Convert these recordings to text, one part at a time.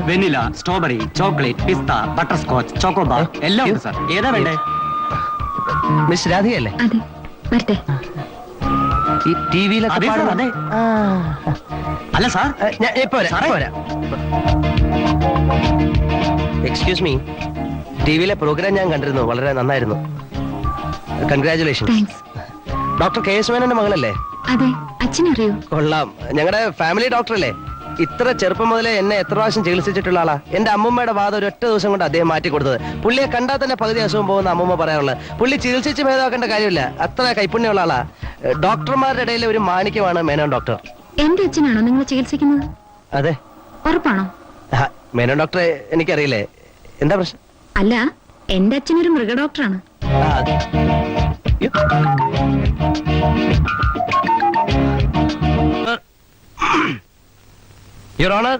Vanilla, strawberry, chocolate, പിസ്ത, butter scotch, chocobar എല്ലാം ഉണ്ട് sir. ഏതാ വേണ്ടേ? മിസ് രാധികയല്ലേ? അതെ, വരട്ടെ. ഈ ടിവിയിലൊക്കെ അതെ സാർ, അതെ. അല്ല സാർ, എക്സ്ക്യൂസ് മീ, ടിവിയിലെ പ്രോഗ്രാം ഞാൻ കണ്ടിരുന്നു, വളരെ നന്നായിരുന്നു. Congratulation. Thanks. Doctor K S മേനോന്റെ മകളല്ലേ? അതെ, അച്ഛനറിയോ? കൊള്ളാം, ഞങ്ങളുടെ ഫാമിലി ഡോക്ടറല്ലേ. ഇത്ര ചെറുപ്പം മുതലേ എന്നെ എത്ര പ്രാവശ്യം ചികിത്സിച്ചിട്ടുള്ള ആളാ. എന്റെ അമ്മൂമ്മയുടെ വാദം ഒരു ഒറ്റ ദിവസം കൊണ്ട് അദ്ദേഹം മാറ്റി കൊടുത്തത്. പുള്ളിയെ കണ്ടാൽ തന്നെ പകുതി അസുഖം പോകുന്ന അമ്മൂമ്മ പറയാനുള്ളത്. പുള്ളി ചികിത്സിച്ച് ഭേദമാക്കേണ്ട കാര്യമില്ല, അത്ര കൈപ്പുണ്യമുള്ള ആളാ. ഡോക്ടർമാരുടെ ഇടയിൽ ഒരു മാണിക്യമാണ് മേനോൻ ഡോക്ടർ. എന്റെ അച്ഛനാണോ നിങ്ങൾ ചികിത്സിക്കുന്നത്? അതെ. ഉറപ്പാണോ? മേനോൻ ഡോക്ടറെ എനിക്കറിയില്ലേ, എന്താ പ്രശ്നം? അല്ല, എന്റെ അച്ഛനൊരു മൃഗ ഡോക്ടറാണ്. യുവർ ഓണർ,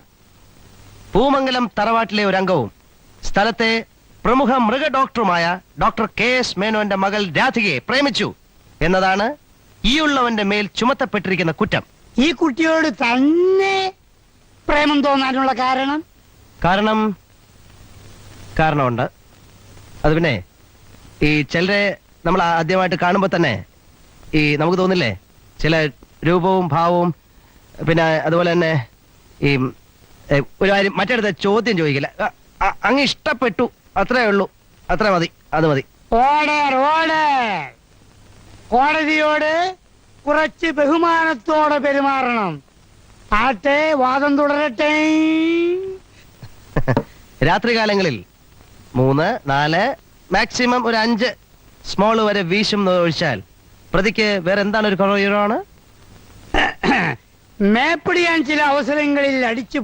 പൂമംഗലം തറവാട്ടിലെ ഒരു അംഗവും സ്ഥലത്തെ പ്രമുഖ മൃഗ ഡോക്ടറുമായ ഡോക്ടർ കെ എസ് മേനോന്റെ മകൾ രാധികയെ പ്രേമിച്ചു എന്നതാണ് ഈ ഉള്ളവന്റെ മേൽ ചുമത്തപ്പെട്ടിരിക്കുന്ന കുറ്റം. ഈ കുട്ടിയോട് തന്നെ പ്രേമം തോന്നാനുള്ള കാരണമുണ്ട്. അത് പിന്നെ ഈ ചിലരെ നമ്മൾ ആദ്യമായിട്ട് കാണുമ്പോൾ തന്നെ ഈ നമുക്ക് തോന്നില്ലേ, ചില രൂപവും ഭാവവും, പിന്നെ അതുപോലെ തന്നെ ഈ ഒരു കാര്യം മറ്റേടത്ത് ചോദ്യം ചോദിക്കില്ല, അങ്ങ് ഇഷ്ടപ്പെട്ടു, അത്രേ ഉള്ളൂ, അത്ര മതി, അത് മതി. Order order. കോടതിയോട് കുറച്ച് ബഹുമാനത്തോടെ പെരുമാറണം. ആട്ടെ, വാദം തുടരട്ടെ. രാത്രികാലങ്ങളിൽ 3, 4, മാക്സിമം ഒരു 5 സ്മോള് വരെ വീശും ഒഴിച്ചാൽ പ്രതിക്ക് വേറെ എന്താണ് ഒരു കുറവാണ്? മേപ്പടിയാൻ ചില അവസരങ്ങളിൽ അടിച്ചു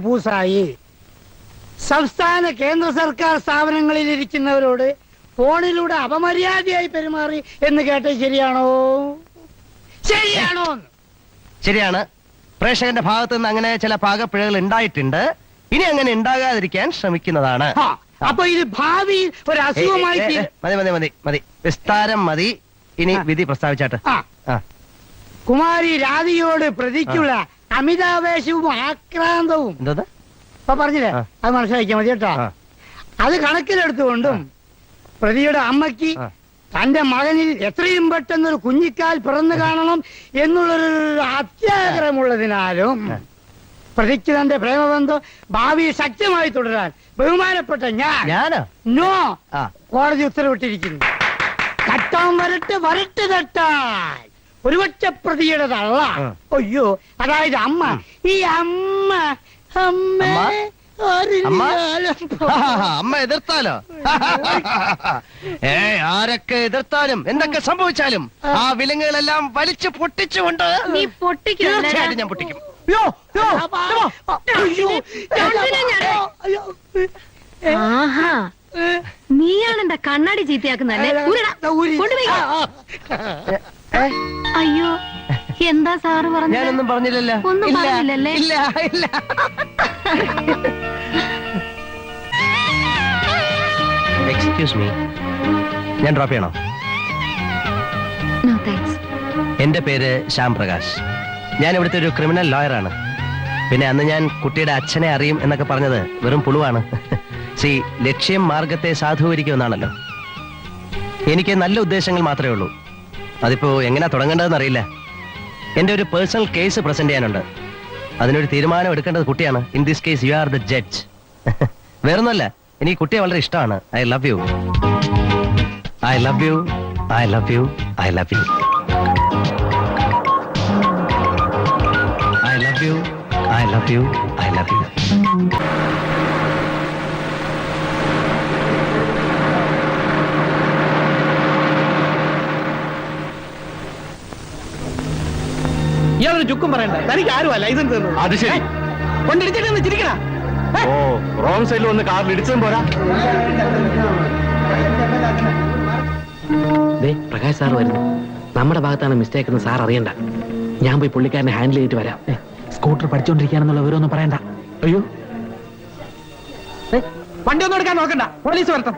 പൂസായി സംസ്ഥാന കേന്ദ്ര സർക്കാർ സ്ഥാപനങ്ങളിൽ ഇരിക്കുന്നവരോട് ഫോണിലൂടെ അപമര്യാദയായി പെരുമാറി എന്ന് കേട്ടത് ശരിയാണോ? ശരിയാണ്. പ്രേക്ഷകന്റെ ഭാഗത്ത് നിന്ന് അങ്ങനെ ചില പാകപ്പിഴകൾ ഉണ്ടായിട്ടുണ്ട്. ഇനി അങ്ങനെ ഉണ്ടാകാതിരിക്കാൻ ശ്രമിക്കുന്നതാണ്. അപ്പൊ ഇത് ഭാവിയിൽ ഒരു അസുഖമായി മതി, വിസ്താരം മതി. ഇനി വിധി പ്രസ്താവിച്ചാട്ട്. കുമാരി രാധികയോട് പ്രതിക്കുള്ള അമിതാവേശവും ആക്രാന്തവും ഇപ്പൊ പറഞ്ഞില്ലേ, അത് മനസ്സിലാക്കിയാൽ മതി കേട്ടോ. അത് കണക്കിലെടുത്തുകൊണ്ടും പ്രതിയുടെ അമ്മയ്ക്ക് തന്റെ മകനിൽ എത്രയും പെട്ടെന്നൊരു കുഞ്ഞിക്കാൽ പിറന്നു കാണണം എന്നുള്ളൊരു അത്യാഗ്രഹമുള്ളതിനാലും പ്രതിക്ക് തന്റെ പ്രേമബന്ധം ഭാവിയിൽ ശക്തമായി തുടരാൻ ബഹുമാനപ്പെട്ട ഞാൻ കോടതി ഉത്തരവിട്ടിരിക്കുന്നു. തട്ടാൻ വരട്ട് തട്ടാൻ ഒരുപക്ഷ പ്രതിയുടെ തള്ള, അയ്യോ, അതായത് അമ്മ. ഈ അമ്മ എതിർത്താലോ? ആരൊക്കെ എതിർത്താലും എന്തൊക്കെ സംഭവിച്ചാലും ആ വിലങ്ങുകളെല്ലാം വലിച്ചു പൊട്ടിച്ചുകൊണ്ട് തീർച്ചയായിട്ടും ഞാൻ പൊട്ടിക്കും. നീയാണ് എന്റെ കണ്ണാടി ചീത്തയാക്കുന്നല്ലേ? അയ്യോ, എന്താ സാറ് പറഞ്ഞു? ഞാനൊന്നും പറഞ്ഞില്ലല്ലോ. ഒന്നും പറഞ്ഞില്ലല്ലേ? ഇല്ല. എക്സ്ക്യൂസ് മീ, ഞാൻ ഡ്രോപ്പ് ചെയ്യണോ? No thanks. എന്റെ പേര് ശ്യാം പ്രകാശ്. ഞാൻ ഇവിടുത്തെ ഒരു ക്രിമിനൽ ലോയറാണ്. പിന്നെ അന്ന് ഞാൻ കുട്ടിയുടെ അച്ഛനെ അറിയും എന്നൊക്കെ പറഞ്ഞത് വെറും പുളുവാണ്. ലക്ഷ്യം മാർഗത്തെ സാധൂകരിക്കുമെന്നാണല്ലോ. എനിക്ക് നല്ല ഉദ്ദേശങ്ങൾ മാത്രമേ ഉള്ളൂ. അതിപ്പോ എങ്ങനെയാ തുടങ്ങേണ്ടതെന്ന് അറിയില്ല. എന്റെ ഒരു പേഴ്സണൽ കേസ് പ്രസന്റ് ചെയ്യാനുണ്ട്. അതിനൊരു തീരുമാനം എടുക്കേണ്ടത് കുട്ടിയാണ്. In this case you are the judge. വേറൊന്നുമല്ല, എനിക്ക് കുട്ടിയെ വളരെ ഇഷ്ടമാണ്. I love you. I love you. I love you. I love you. I love you. I love you. I love you. ഇയാളൊരു ചുക്കും പറയണ്ട. തനിക്ക് ആരുമല്ല ഇത്. അത് ശരി. കൊണ്ടിരിച്ചിട്ട് ചിരിക്കണ. ഓ, റോങ് സൈഡിൽ വന്ന് കാറിൽ ഇടിച്ചതും പോരാ. പ്രകാശ് സാർ വരുന്നു. നമ്മുടെ ഭാഗത്താണ് മിസ്റ്റേക്ക് എന്ന് സാർ അറിയണ്ട. ഞാൻ പോയി പുള്ളിക്കാരനെ ഹാൻഡിൽ ചെയ്തിട്ട് വരാം. സ്കൂട്ടർ പഠിച്ചോണ്ടിരിക്കാനെന്നുള്ള വിവരമൊന്നും പറയണ്ട. അയ്യോ, വണ്ടി ഒന്നും എടുക്കാൻ നോക്കണ്ട. പോലീസ് വരട്ടെ.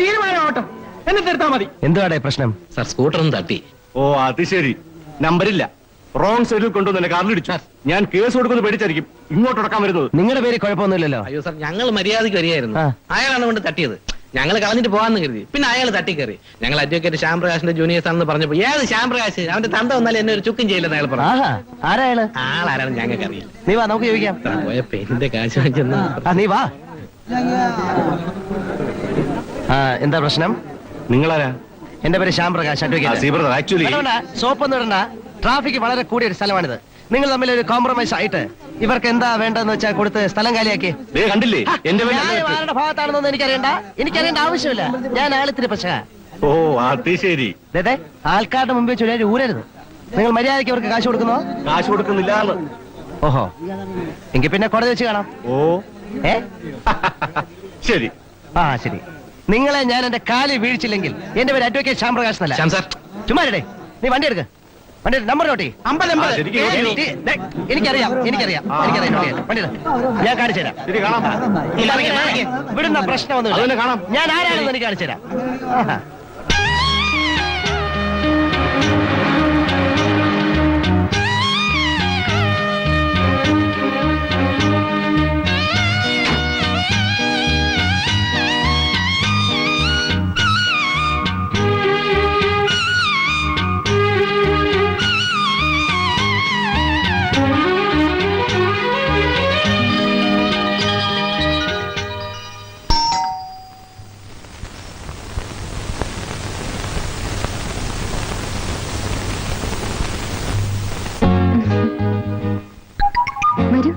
തീരുമാനമാവട്ടെ, എന്നിട്ട് എടുത്താൽ മതി. എന്താണ് പ്രശ്നം? സാർ സ്കൂട്ടർ ഒന്ന് തട്ടി. ഓ അത് ശരി. നമ്പരില്ല. റോങ് സൈഡിൽ കൊണ്ടുവന്ന് എന്നെ കാറിലിടിച്ചു. ഞാൻ കേസ് കൊടുക്കുന്നത് പേടിച്ചായിരിക്കും ഇങ്ങോട്ട് ഉടക്കാൻ വരുന്നത്. നിങ്ങളുടെ പേര് കുഴപ്പമൊന്നുമില്ലല്ലോ. അയ്യോ സാർ, ഞങ്ങൾ മര്യാദയ്ക്ക് വരികയായിരുന്നു. ആ. അയാളാണ് കൊണ്ട് തട്ടിയത്. ഞങ്ങൾ കളഞ്ഞിട്ട് പോകാന്ന് കരുതി. പിന്നെ അയാൾ തട്ടിക്കറി. ഞങ്ങൾ അഡ്വക്കേറ്റ് ശ്യാംപ്രകാശിന്റെ ജൂനിയേഴ്സ് ആണെന്ന് പറഞ്ഞപ്പോ ഏത് ശ്യാംപ്രകാശ്, അവന്റെ തന്ത വന്നാലും എന്നെ ഒരു ചുക്കും ചെയ്യില്ലെന്ന് അയാൾ പറഞ്ഞു. ആഹാ, ആരാ അയാള്? ആളാരാണ് ഞങ്ങൾക്ക് അറിയില്ല. നീ വാ, നമുക്ക് ചോദിക്കാം. പോയ പെയിന്റിന്റെ കാശ് വാങ്ങിച്ചെന്ന്. ആ, നീ വാ. ആ, എന്താ പ്രശ്നം? നിങ്ങളാരാ? എന്റെ പേര് ശ്യാം പ്രകാശ്, അഡ്വക്കേറ്റ്. ആക്ച്വലി സോപ്പൊന്നും ഇടണ്ട. ട്രാഫിക് വളരെ കൂടിയ ഒരു സ്ഥലമാണിത്. നിങ്ങൾ തമ്മിൽ ഒരു കോംപ്രമൈസ് ആയിട്ട് ഇവർക്ക് എന്താ വേണ്ടതെന്ന് വെച്ചാൽ കൊടുത്ത് സ്ഥലം കാലിയാക്കി. കണ്ടില്ലേ എന്റെ ഞാൻ ആരുടെ ഭാഗത്താണെന്നൊന്നും എനിക്കറിയേണ്ട ആവശ്യമില്ല. ഞാൻ ആളിത്തിരി പക്ഷേ ഓ അത് ശരി. ആൾക്കാരുടെ മുമ്പിൽ ചൊല്ലിയാൽ ഊരരുത്. നിങ്ങൾ മര്യാദയ്ക്ക് അവർക്ക് കാശ് കൊടുക്കുന്നോ? കാശ് കൊടുക്കുന്നില്ല. ഓഹോ, എങ്കിൽ പിന്നെ കോടതി വെച്ച് കാണാം. ഓ ഏ ശരി. ആ ശരി. നിങ്ങളെ ഞാൻ എന്റെ കാലിൽ വീഴ്ചില്ലെങ്കിൽ എന്റെ പേര് അഡ്വക്കേറ്റ് ശ്യാം പ്രകാശ് എന്നല്ല. ശ്യാം സാർ, ചുമ്മാരടേ, നീ വണ്ടി എടുക്ക. വണ്ടി നമ്പർ നോട്ടി. 50. എനിക്കറിയാം. വണ്ടി എടുക്ക്. ഞാൻ കാണിച്ചു തരാം. ശരി, കാണാം. ഇവിടുന്ന പ്രശ്നമൊന്നുമില്ല. അതുതന്നെ കാണാം. ഞാൻ ആരാണെന്ന് എനിക്ക് കാണിച്ചു തരാം. ആഹാ. വരൂ.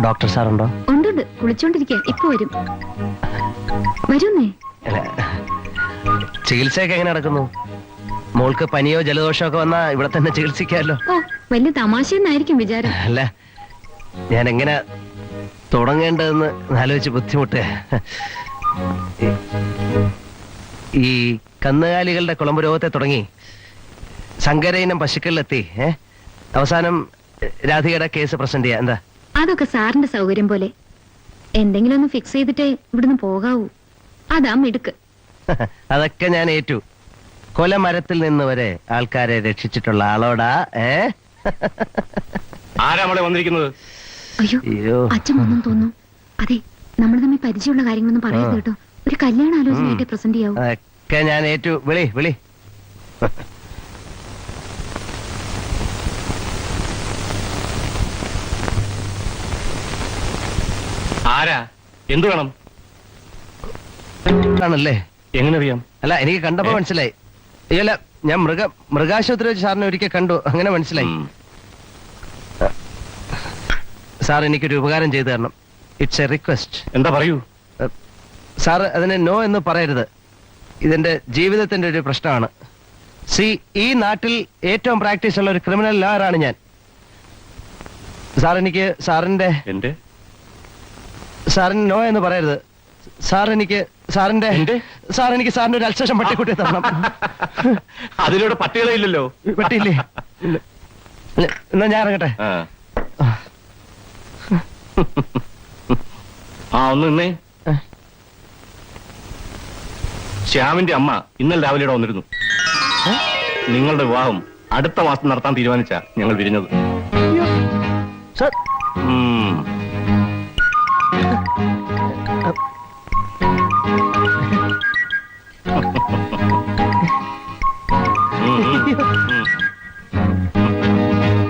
ഡോക്ടർ സാറുണ്ടോ? ഉണ്ട്, കുളിച്ചോണ്ടിരിക്കുക. ഇപ്പൊ വരും. വരുന്നേ. അല്ല, ചികിത്സയൊക്കെ എങ്ങനെ നടക്കുന്നു? മോൾക്ക് പനിയോ ജലദോഷമോ ഒക്കെ വന്നാ ഇവിടെ തന്നെ ചികിത്സിക്കാമല്ലോ. ഓ, വലിയ തമാശയെന്നായിരിക്കും വിചാരം. അല്ല, ഞാൻ എങ്ങനെ തുടങ്ങേണ്ടതെന്ന് ആലോചിച്ച് ബുദ്ധിമുട്ട്. ഈ കന്നുകാലികളുടെ കുളമ്പ് രോഗത്തെ തുടങ്ങി സങ്കരയിനം പശുക്കളിലെത്തി അവസാനം രാധികയുടെ കേസ് പ്രസന്റ് ചെയ്യാം. എന്താ? അതൊക്കെ സാറിന്റെ സൗകര്യം പോലെ. എന്തെങ്കിലും ഒന്ന് ഫിക്സ് ചെയ്തിട്ടേ ഇവിടുന്ന് പോകാവൂ. അതാ മിടുക്ക്. അതൊക്കെ ഞാൻ ഏറ്റു. കൊലമരത്തിൽ നിന്ന് വരെ ആൾക്കാരെ രക്ഷിച്ചിട്ടുള്ള ആളോടാ. ആരാ നമ്മളെ വന്നിരിക്കുന്നത്? അയ്യോ, അയ്യോ. അച്ഛൻ ഒന്നും തോന്നുന്നു. അതെ, നമ്മൾ തമ്മിൽ പരിചയമുള്ള കാര്യങ്ങളൊന്നും പറയരുത് കേട്ടോ. ഒരു കല്യാണ ആലോചനയായിട്ട് പ്രസന്റ് ചെയ്യാവൂ. അതൊക്കെ ഞാൻ ഏറ്റു. വിളി. ആരാ? എന്തു വേണം? ആണല്ലേ? എങ്ങനെ അറിയാം? അല്ല, എനിക്ക് കണ്ടപ്പോ മനസ്സിലായി. അയ്യല്ല, ഞാൻ മൃഗാശുപത്രി വെച്ച് സാറിനെ ഒരിക്കൽ കണ്ടു, അങ്ങനെ മനസ്സിലായി. സാർ എനിക്കൊരു ഉപകാരം ചെയ്തു തരണം. It's A request. എന്താ പറയൂ. സാർ അതിന് നോ എന്ന് പറയരുത്. ഇതെന്റെ ജീവിതത്തിന്റെ ഒരു പ്രശ്നമാണ്. ഈ നാട്ടിൽ ഏറ്റവും പ്രാക്ടീസ് ഉള്ള ഒരു ക്രിമിനൽ ലോയറാണ് ഞാൻ. സാർ എനിക്ക് സാറിന് നോ എന്ന് പറയരുത്. സാറിന് ഒരു അൽസേഷൻ പട്ടിക്കുട്ടി തരണം. അതിലൂടെ പട്ടികളെ ഇല്ലല്ലോ. പട്ടിയില്ലേ? എന്നാ ഞാൻ ഇറങ്ങട്ടെ. ഒന്ന് നിന്നേ. ശ്യാമിന്റെ അമ്മ ഇന്നലെ രാവിലെ ഇവിടെ വന്നിരുന്നു. നിങ്ങളുടെ വിവാഹം അടുത്ത മാസം നടത്താൻ തീരുമാനിച്ച ഞങ്ങൾ പിരിഞ്ഞത്. സാർ,